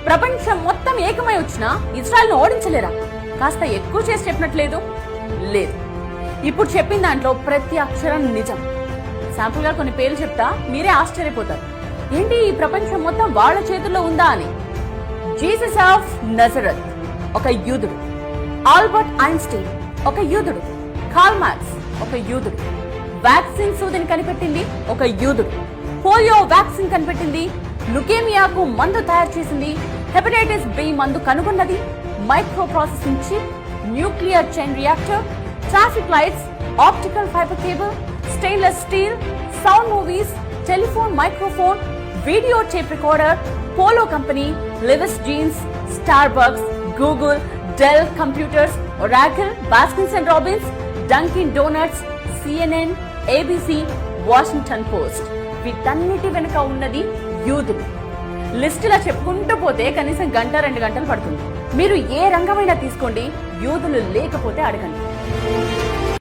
ప్రపంచం మొత్తం ఏకమై వచ్చినా ఇజ్రాయెల్ ను ఓడించలేరా? కాస్త ఎక్కువ చేసి చెప్పినట్లేదు? లేదు. ఇప్పుడు చెప్పిన దాంట్లో ప్రతి అక్షరం నిజం. శాంపుల్ గా కొన్ని పేర్లు చెప్తా, మీరే ఆశ్చర్యపోతారు. ఏంటి ఈ ప్రపంచం మొత్తం వాళ్ళ చేతుల్లో ఉందా అని. జీసస్ ఆఫ్ నజరత్ ఒక యూదుడు, ఆల్బర్ట్ ఐన్స్టీన్ ఒక యూదుడు, కార్ల్ మార్క్స్ ఒక యూదుడు, వ్యాక్సిన్ సూదిని కనిపెట్టింది ఒక యూదుడు, పోలియో వ్యాక్సిన్ కనిపెట్టింది, లుకేమియాకు మందు తయారు చేసింది, హెపటైటిస్ బి మందు కనుగొన్నది, micro processing chip, nuclear chain reactor, traffic lights, optical fibre cable, stainless steel, sound movies, telephone microphone, video tape recorder, polo company, Levi's jeans, Starbucks, Google, Dell computers, Oracle, Baskins and Robbins, Dunkin Donuts, CNN, ABC, Washington Post. వీటన్నిటి వెనుక ఉన్నది యూదులు. లిస్టులా చెప్పుకుంటూ పోతే కనీసం 1-2 గంటలు పడుతుంది. మీరు ఏ రంగమైనా తీసుకోండి, యూదులు లేకపోతే అడగండి.